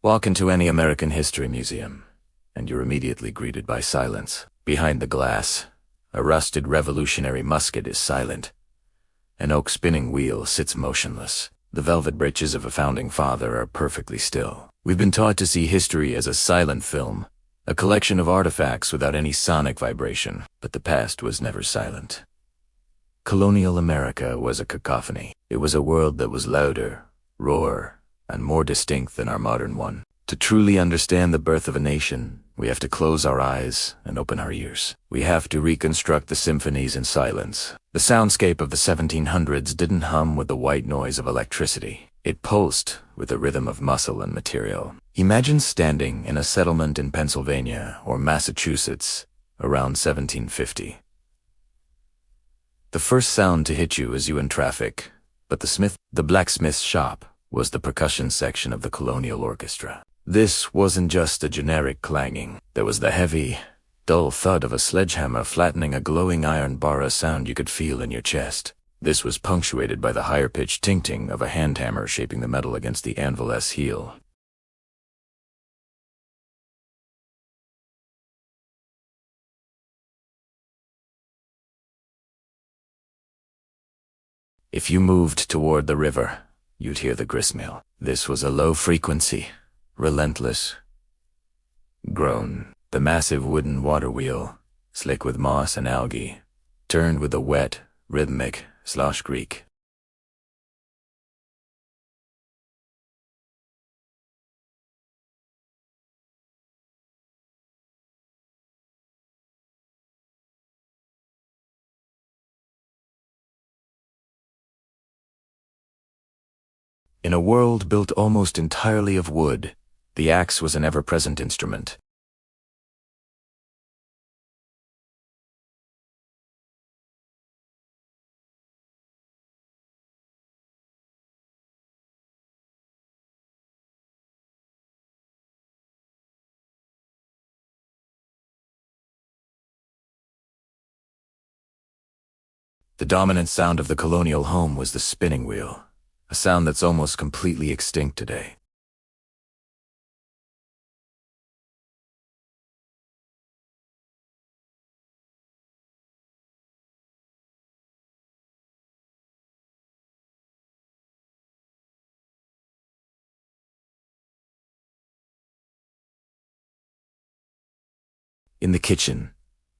Walk into any American history museum, and you're immediately greeted by silence. Behind the glass, a rusted revolutionary musket is silent. An oak spinning wheel sits motionless. The velvet breeches of a founding father are perfectly still. We've been taught to see history as a silent film, a collection of artifacts without any sonic vibration, but the past was never silent. Colonial America was a cacophony. It was a world that was louder, roarer, and more distinct than our modern one. To truly understand the birth of a nation, we have to close our eyes and open our ears. We have to reconstruct the symphonies in silence. The soundscape of the 1700s didn't hum with the white noise of electricity. It pulsed with the rhythm of muscle and material. Imagine standing in a settlement in Pennsylvania or Massachusetts around 1750. The first sound to hit you is you in traffic, but the blacksmith's shop was the percussion section of the colonial orchestra. This wasn't just a generic clanging. There was the heavy, dull thud of a sledgehammer flattening a glowing iron bar, a sound you could feel in your chest. This was punctuated by the higher-pitched ting-ting of a hand hammer shaping the metal against the anvil's heel. If you moved toward the river, you'd hear the gristmill. This was a low-frequency, relentless groan. The massive wooden water wheel, slick with moss and algae, turned with a wet, rhythmic slosh creak. In a world built almost entirely of wood, the axe was an ever-present instrument. The dominant sound of the colonial home was the spinning wheel, a sound that's almost completely extinct today. In the kitchen,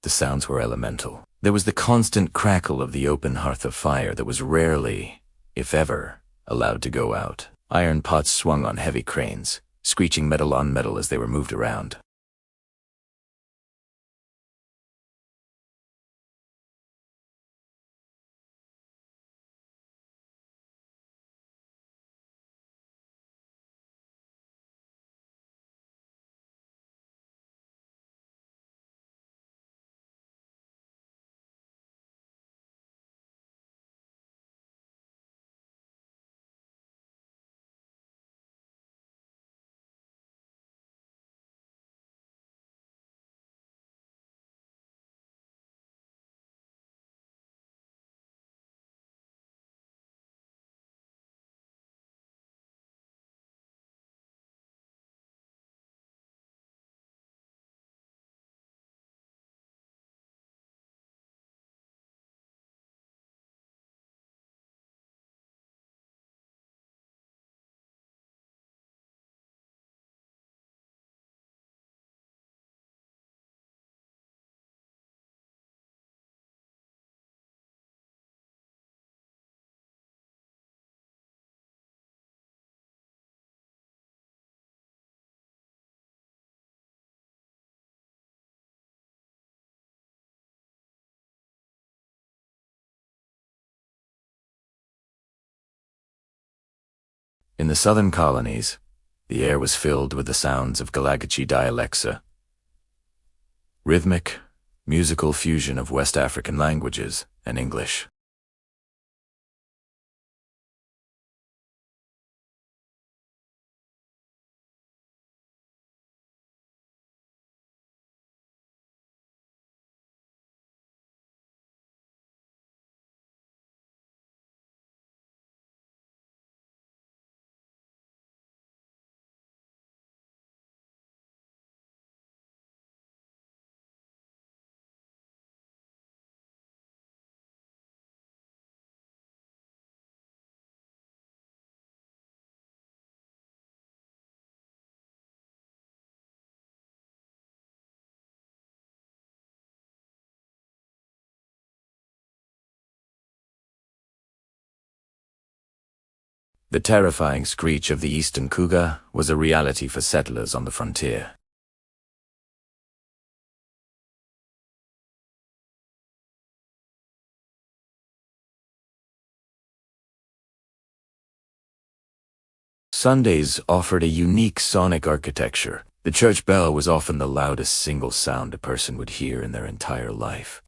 the sounds were elemental. There was the constant crackle of the open hearth of fire that was rarely, if ever, allowed to go out. Iron pots swung on heavy cranes, screeching metal on metal as they were moved around. In the southern colonies, the air was filled with the sounds of Galagachi dialects, rhythmic, musical fusion of West African languages and English. The terrifying screech of the eastern cougar was a reality for settlers on the frontier. Sundays offered a unique sonic architecture. The church bell was often the loudest single sound a person would hear in their entire life.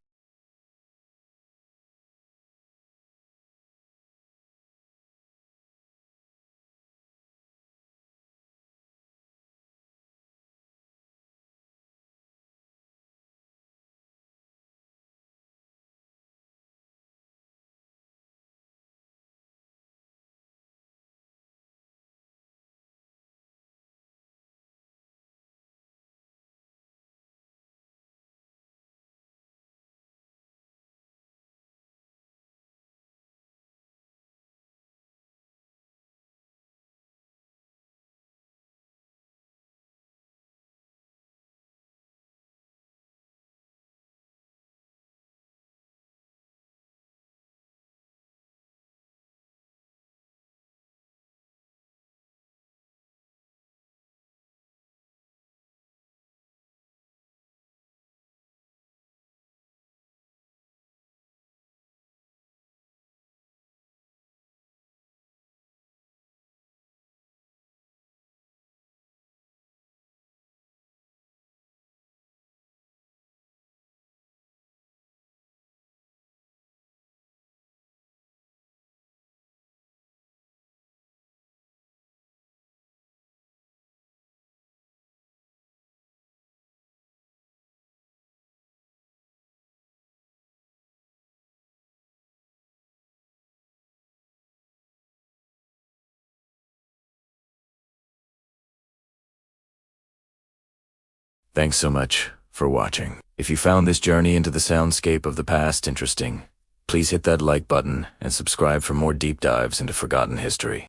Thanks so much for watching. If you found this journey into the soundscape of the past interesting, please hit that like button and subscribe for more deep dives into forgotten history.